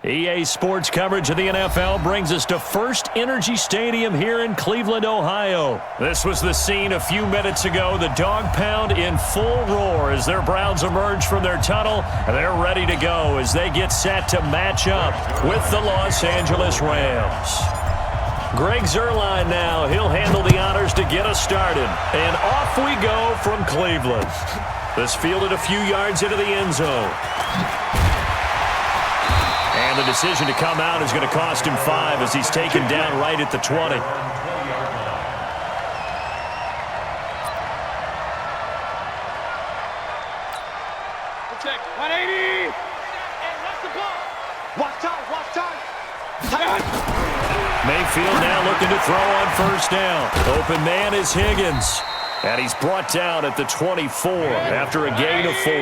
EA Sports coverage of the NFL brings us to First Energy Stadium here in Cleveland, Ohio. This was the scene a few minutes ago. The dog pound in full roar as their Browns emerge from their tunnel. They're ready to go as they get set to match up with the Los Angeles Rams. Greg Zuerlein now. He'll handle the honors to get us started. And off we go from Cleveland. This fielded a few yards into the end zone. And the decision to come out is going to cost him 5 as he's taken down right at the 20. Check, 180. And that's the ball. Watch time. Mayfield now looking to throw on first down. Open man is Higgins. And he's brought down at the 24 after a gain of 4.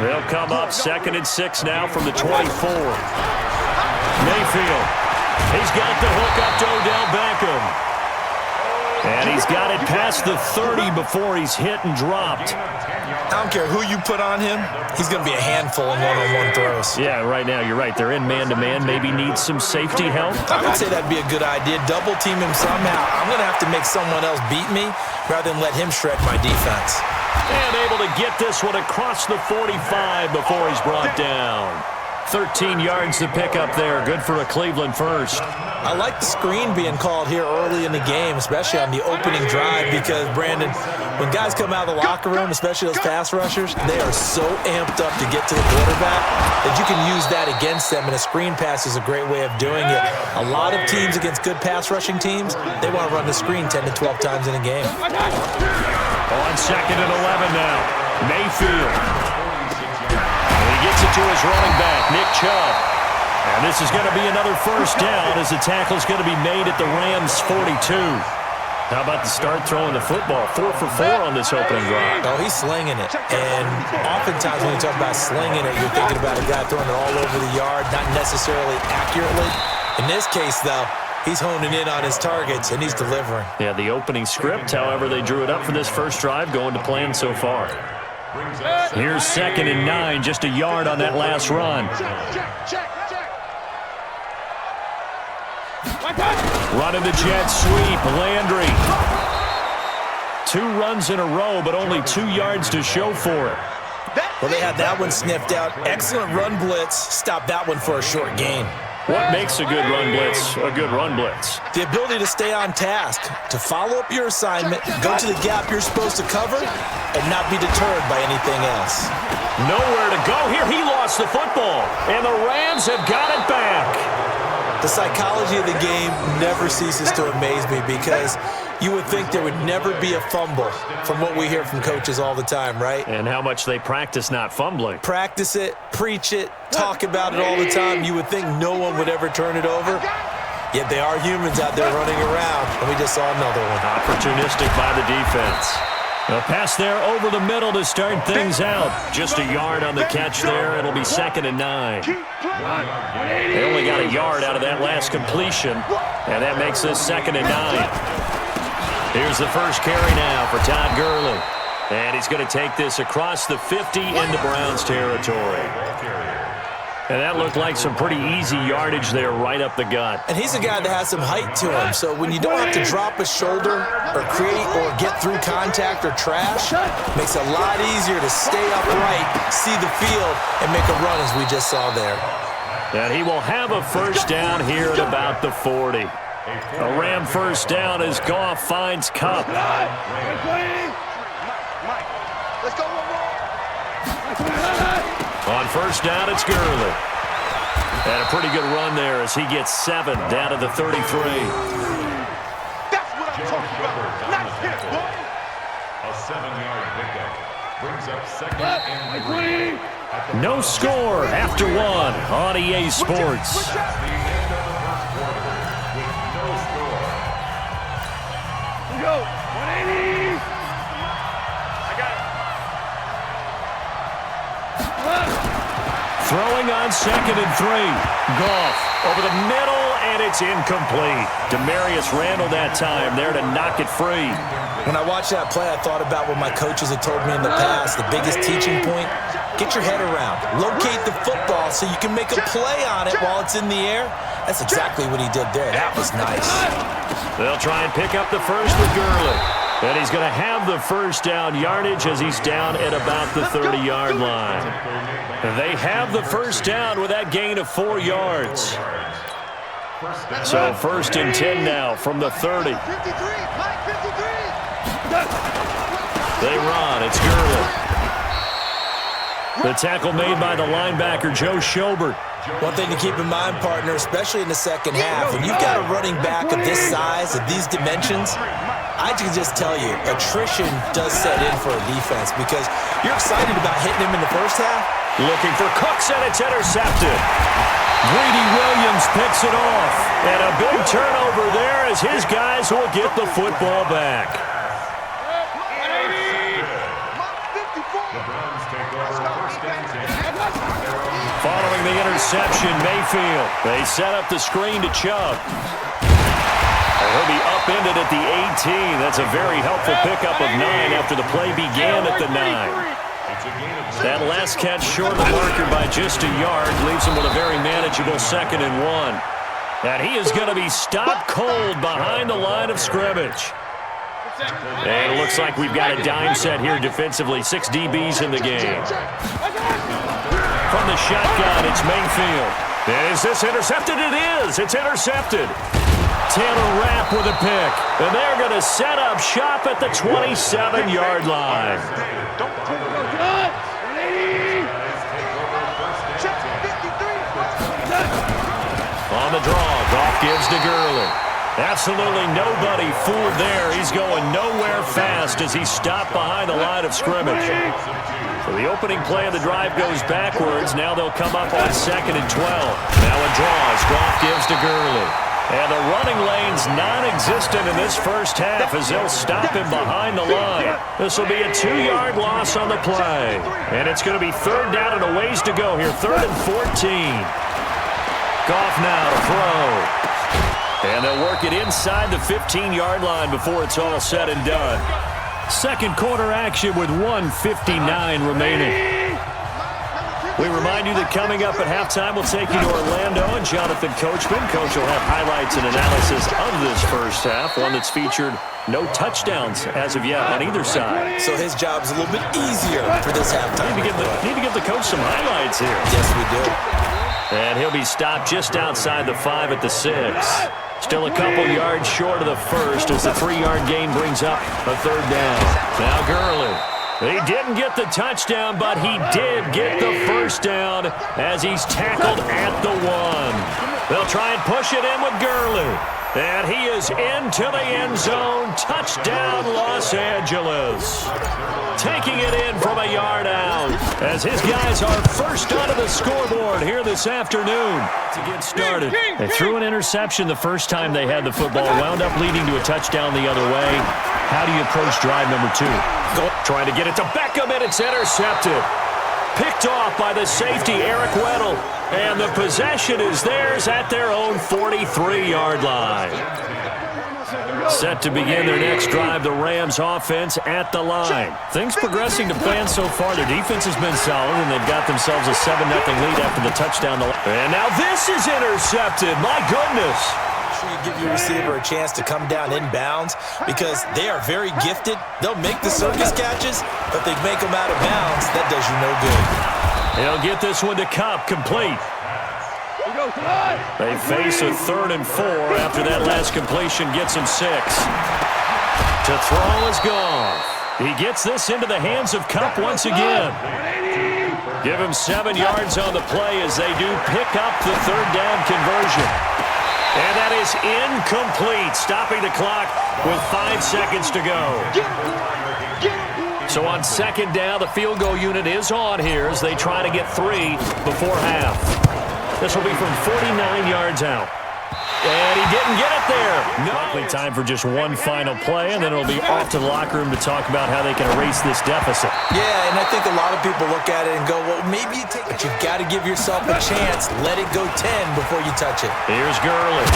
They'll come up 2nd and 6 now from the 24. Mayfield. He's got the hook up to Odell Beckham. And he's got it past the 30 before he's hit and dropped. I don't care who you put on him. He's going to be a handful in one-on-one throws. Yeah, right now you're right. They're in man-to-man. Maybe needs some safety help. I would say that'd be a good idea. Double team him somehow. I'm going to have to make someone else beat me rather than let him shred my defense. And able to get this one across the 45 before he's brought down. 13 yards to pick up there. Good for a Cleveland first. I like the screen being called here early in the game, especially on the opening drive, because, Brandon, when guys come out of the locker room, especially those pass rushers, they are so amped up to get to the quarterback that you can use that against them, and a screen pass is a great way of doing it. A lot of teams against good pass rushing teams, they want to run the screen 10 to 12 times in a game. On 2nd and 11 now, Mayfield. He gets it to his running back, Nick Chubb. And this is going to be another first down as the tackle is going to be made at the Rams' 42. How about the start throwing the football? 4 for 4 on this opening drive. Oh, he's slinging it. And oftentimes when you talk about slinging it, you're thinking about a guy throwing it all over the yard, not necessarily accurately. In this case, though, he's honing in on his targets, and he's delivering. Yeah, the opening script, however, they drew it up for this first drive, going to plan so far. Here's 2nd and 9, just a yard on that last run. Running the jet sweep, Landry. 2 runs in a row, but only 2 yards to show for it. Well, they had that one sniffed out. Excellent run blitz. Stop that one for a short gain. What makes a good run blitz a good run blitz? The ability to stay on task, to follow up your assignment, go to the gap you're supposed to cover, and not be deterred by anything else. Nowhere to go here. He lost the football, and the Rams have got it back. The psychology of the game never ceases to amaze me, because you would think there would never be a fumble from what we hear from coaches all the time, right? And how much they practice not fumbling. Practice it, preach it, talk about it all the time. You would think no one would ever turn it over. Yet they are humans out there running around, and we just saw another one. Opportunistic by the defense. A pass there over the middle to start things out. Just a yard on the catch there. It'll be 2nd and 9. They only got a yard out of that last completion, and that makes this 2nd and 9. Here's the first carry now for Todd Gurley. And he's going to take this across the 50 into Browns territory. And that looked like some pretty easy yardage there right up the gut. And he's a guy that has some height to him, so when you don't have to drop a shoulder or create or get through contact or trash, makes it a lot easier to stay upright, see the field, and make a run as we just saw there. And he will have a first down here at about the 40. A Ram first down as Goff finds Kupp. Let's go one more. On first down, it's Gurley. And a pretty good run there as he gets 7 down to the 33. That's what I'm talking about. Nice hit, boy. A 7-yard pickup brings up 2nd and 3. No score after 1 on EA Sports. Go. 180. I got it. Throwing on 2nd and 3. Goff over the middle, and it's incomplete. Demarius Randall that time there to knock it free. When I watched that play, I thought about what my coaches had told me in the past. The biggest teaching point, get your head around. Locate the football so you can make a play on it while it's in the air. That's exactly what he did there. That was nice. They'll try and pick up the first with Gurley. And he's going to have the first down yardage as he's down at about the 30-yard line. They have the first down with that gain of 4 yards. So first and 10 now from the 30. They run. It's Gurley. The tackle made by the linebacker, Joe Schobert. One thing to keep in mind, partner, especially in the second half, when you've got a running back of this size, of these dimensions, I can just tell you, attrition does set in for a defense because you're excited about hitting him in the first half. Looking for Cooks, and it's intercepted. Greedy Williams picks it off. And a big turnover there as his guys will get the football back. Following the interception, Mayfield. They set up the screen to Chubb. He'll be upended at the 18. That's a very helpful pickup of 9 after the play began at the 9. That last catch short of the marker by just a yard leaves him with a very manageable 2nd and 1. And he is going to be stopped cold behind the line of scrimmage. And it looks like we've got a dime set here defensively. 6 DBs in the game. From the shotgun, it's Mayfield. Is this intercepted? It is. It's intercepted. Taylor Rapp with a pick. And they're going to set up shop at the 27-yard line. On the draw, Goff gives to Gurley. Absolutely nobody fooled there. He's going nowhere fast as he's stopped behind the line of scrimmage. So the opening play of the drive goes backwards. Now they'll come up on 2nd and 12. Now a draw as Goff gives to Gurley. And the running lane's non-existent in this first half as they'll stop him behind the line. This will be a 2-yard loss on the play. And it's going to be 3rd down and a ways to go here. 3rd and 14. Goff now to throw. And they'll work it inside the 15-yard line before it's all said and done. Second quarter action with 1:59 remaining. We remind you that coming up at halftime, we'll take you to Orlando and Jonathan Coachman. Coach will have highlights and analysis of this first half, one that's featured no touchdowns as of yet on either side. So his job's a little bit easier for this halftime. Need to give the coach some highlights here. Yes, we do. And he'll be stopped just outside the 5 at the 6. Still a couple yards short of the first as the 3-yard gain brings up a 3rd down. Now Gurley. He didn't get the touchdown, but he did get the first down as he's tackled at the 1. They'll try and push it in with Gurley. And he is into the end zone. Touchdown, Los Angeles. Taking it in from a yard out as his guys are first onto the scoreboard here this afternoon to get started. They threw an interception the first time they had the football, wound up leading to a touchdown the other way. How do you approach drive number 2? Trying to get it to Beckham, and it's intercepted. Picked off by the safety, Eric Weddle. And the possession is theirs at their own 43-yard line. Set to begin their next drive, the Rams offense at the line. Things progressing to plan so far. Their defense has been solid, and they've got themselves a 7-0 lead after the touchdown. And now this is intercepted. My goodness. You give your receiver a chance to come down inbounds because they are very gifted. They'll make the circus catches, but they make them out of bounds. That does you no good. He'll get this one to Kupp, complete. They face a 3rd and 4 after that last completion gets him 6. To throw is Goff. He gets this into the hands of Kupp once again. Give him 7 yards on the play as they do pick up the 3rd down conversion. And that is incomplete, stopping the clock with 5 seconds to go. So on 2nd down, the field goal unit is on here as they try to get 3 before half. This will be from 49 yards out. And he didn't get it there. No. Time for just one final play, and then it'll be off to the locker room to talk about how they can erase this deficit. Yeah, and I think a lot of people look at it and go, well, maybe you take it. But you've got to give yourself a chance. Let it go 10 before you touch it. Here's Gurley.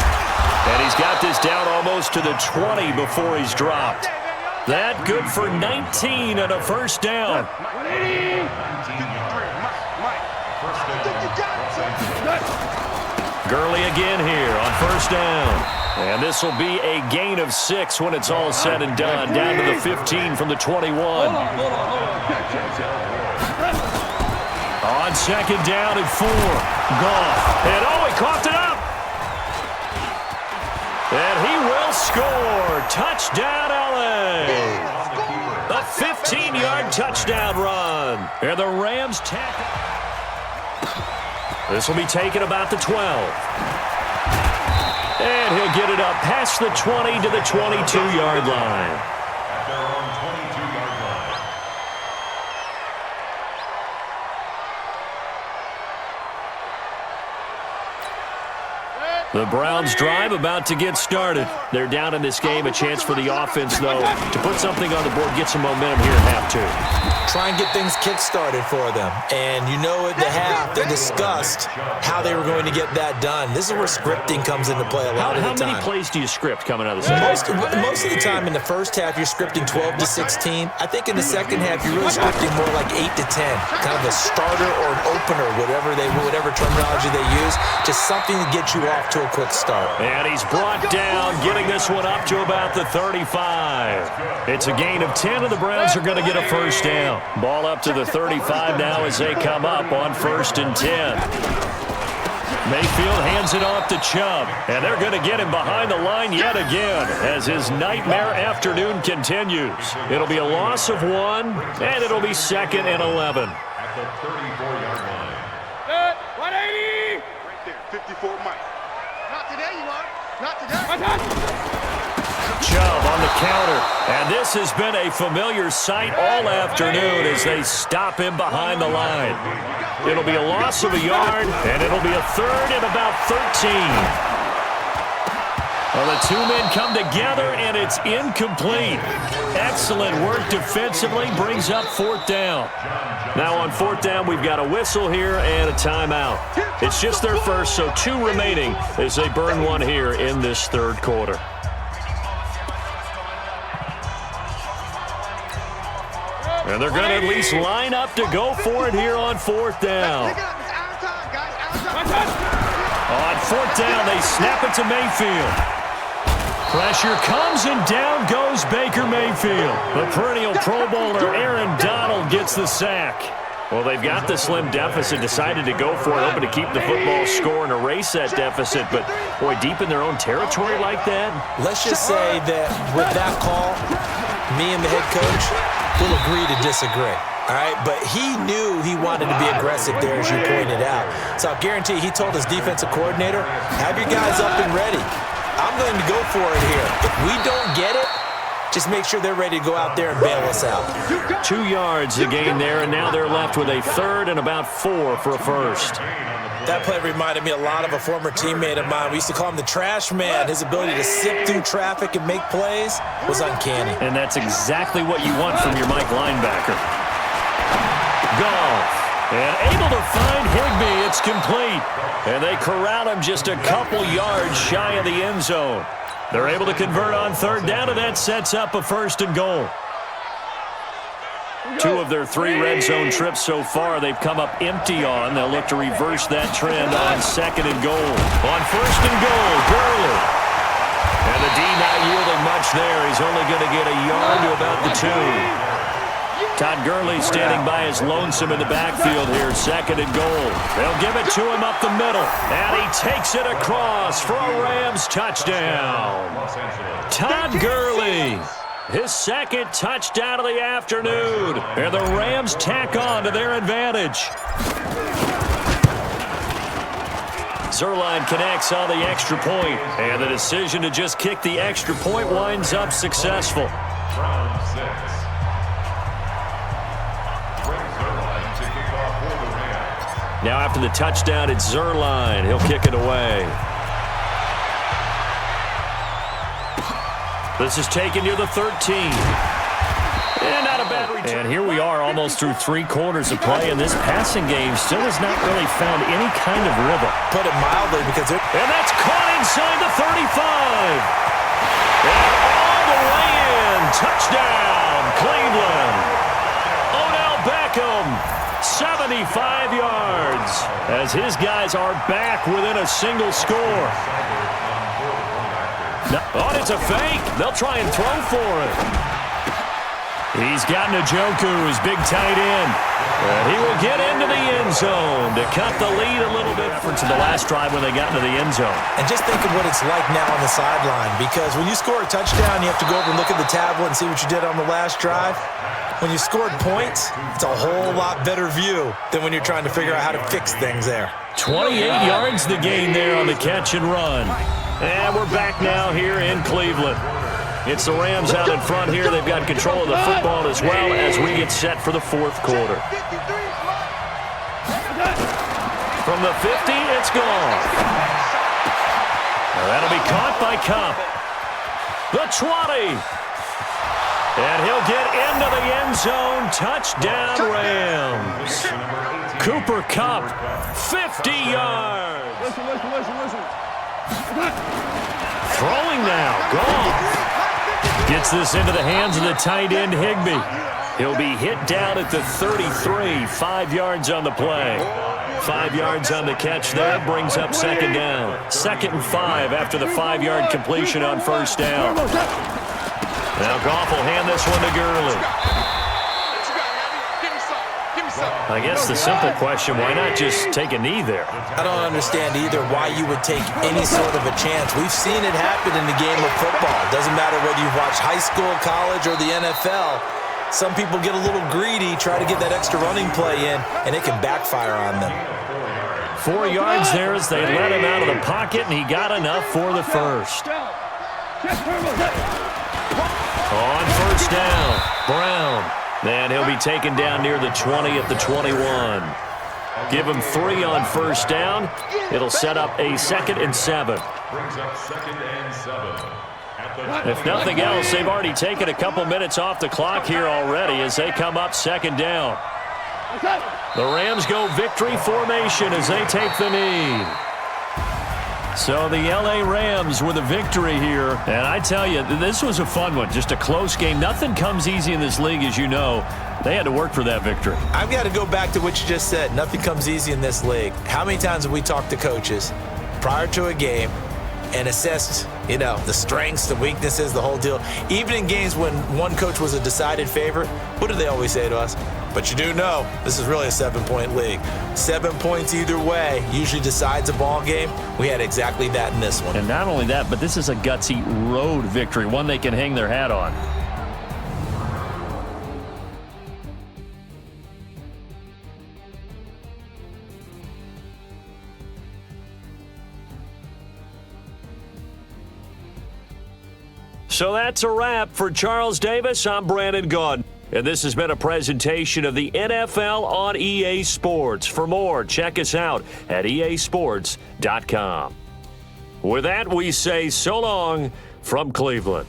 And he's got this down almost to the 20 before he's dropped. That good for 19 and a first down. 180. Mike. Gurley again here on first down. And this will be a gain of 6 when it's all said and done. Down to the 15 from the 21. Hold on. On second down and 4. Goff. And he coughed it up. And he will score. Touchdown, LA. A 15-yard touchdown run. And the Rams tackle. This will be taken about the 12. And he'll get it up past the 20 to the 22-yard line. At their own 22-yard line. The Browns drive about to get started. They're down in this game. A chance for the offense, though, to put something on the board, get some momentum here at half 2. Try and get things kick-started for them. And you know at the half, they discussed how they were going to get that done. This is where scripting comes into play a lot of the time. How many plays do you script coming out of the second? Most of the time in the first half, you're scripting 12 to 16. I think in the second half, you're really scripting more like 8 to 10. Kind of a starter or an opener, whatever terminology they use. Just something to get you off to a quick start. And he's brought down, getting this one up to about the 35. It's a gain of 10, and the Browns are going to get a first down. Ball up to the 35 now as they come up on 1st and 10. Mayfield hands it off to Chubb, and they're going to get him behind the line yet again as his nightmare afternoon continues. It'll be a loss of 1, and it'll be 2nd and 11. At the 34-yard line. 180. Right there, 54 Mike. Not today, you are. Not today. Chubb on the counter, and this has been a familiar sight all afternoon as they stop him behind the line. It'll be a loss of a yard, and it'll be a 3rd and about 13. Well, the two men come together, and it's incomplete. Excellent work defensively, brings up 4th down. Now on 4th down, we've got a whistle here and a timeout. It's just their first, so 2 remaining as they burn one here in this 3rd quarter. And they're going to at least line up to go for it here on 4th down. On 4th down, they snap it to Mayfield. Pressure comes, and down goes Baker Mayfield. The perennial Pro Bowler Aaron Donald gets the sack. Well, they've got the slim deficit, decided to go for it, hoping to keep the football score and erase that deficit. But, boy, deep in their own territory like that. Let's just say that with that call, me and the head coach will agree to disagree. All right, but he knew he wanted to be aggressive there, as you pointed out. So I guarantee he told his defensive coordinator, have your guys up and ready. I'm going to go for it here. If we don't get it, just make sure they're ready to go out there and bail us out. 2 yards the gain there, and now they're left with a 3rd and about 4 for a first. That play reminded me a lot of a former teammate of mine. We used to call him the trash man. His ability to sift through traffic and make plays was uncanny. And that's exactly what you want from your Mike linebacker. Goff. And able to find Higbee. It's complete. And they corral him just a couple yards shy of the end zone. They're able to convert on 3rd down, and that sets up a 1st and goal. 2 of their 3 red zone trips so far they've come up empty on. They'll look to reverse that trend on 2nd and goal. On 1st and goal, Gurley. And the D not yielding much there. He's only going to get a yard to about the 2. Todd Gurley standing by his lonesome in the backfield here, 2nd and goal. They'll give it to him up the middle, and he takes it across for a Rams touchdown. Todd Gurley, his 2nd touchdown of the afternoon, and the Rams tack on to their advantage. Zerline connects on the extra point, and the decision to just kick the extra point winds up successful. Round 6. Now after the touchdown, it's Zerline. He'll kick it away. This is taken near the 13. And not a bad return. And here we are almost through 3 quarters of play, and this passing game still has not really found any kind of rhythm. Put it mildly, because and that's caught inside the 35. And all the way in. Touchdown, Cleveland. Odell Beckham, 75 yards, as his guys are back within a single score. Oh, it's a fake. They'll try and throw for it. He's got Njoku, his big tight end. And he will get into the end zone to cut the lead a little bit to the last drive when they got into the end zone. And just think of what it's like now on the sideline, because when you score a touchdown, you have to go over and look at the tablet and see what you did on the last drive. When you scored points, it's a whole lot better view than when you're trying to figure out how to fix things there. 28 yards the gain there on the catch and run. And we're back now here in Cleveland. It's the Rams out in front here. They've got control of the football as well as we get set for the fourth quarter. From the 50, it's gone. Now that'll be caught by Kupp. The 20. And he'll get into the end zone. Touchdown, Rams. Cooper Kupp, 50 yards. Listen. Throwing now, gone. Gets this into the hands of the tight end, Higbee. He'll be hit down at the 33, 5 yards on the play. 5 yards on the catch there, brings up second down. 2nd and 5 after the 5-yard completion on first down. Now Goff will hand this one to Gurley. I guess the simple question, why not just take a knee there? I don't understand either why you would take any sort of a chance. We've seen it happen in the game of football. It doesn't matter whether you've watched high school, college, or the NFL. Some people get a little greedy, try to get that extra running play in, and it can backfire on them. 4 yards there as they let him out of the pocket, and he got enough for the first. On first down, Brown. And he'll be taken down near the 20 at the 21. Give him 3 on first down. It'll set up a 2nd and 7. Brings up 2nd and 7. If nothing else, they've already taken a couple minutes off the clock here already as they come up 2nd down. The Rams go victory formation as they take the knee. So the L.A. Rams with a victory here. And I tell you, this was a fun one. Just a close game. Nothing comes easy in this league, as you know. They had to work for that victory. I've got to go back to what you just said. Nothing comes easy in this league. How many times have we talked to coaches prior to a game and assessed, the strengths, the weaknesses, the whole deal? Even in games when one coach was a decided favorite, what do they always say to us? But you do know this is really a 7-point league. 7 points either way usually decides a ball game. We had exactly that in this one. And not only that, but this is a gutsy road victory, one they can hang their hat on. So that's a wrap for Charles Davis. I'm Brandon Gaudin. And this has been a presentation of the NFL on EA Sports. For more, check us out at easports.com. With that, we say so long from Cleveland.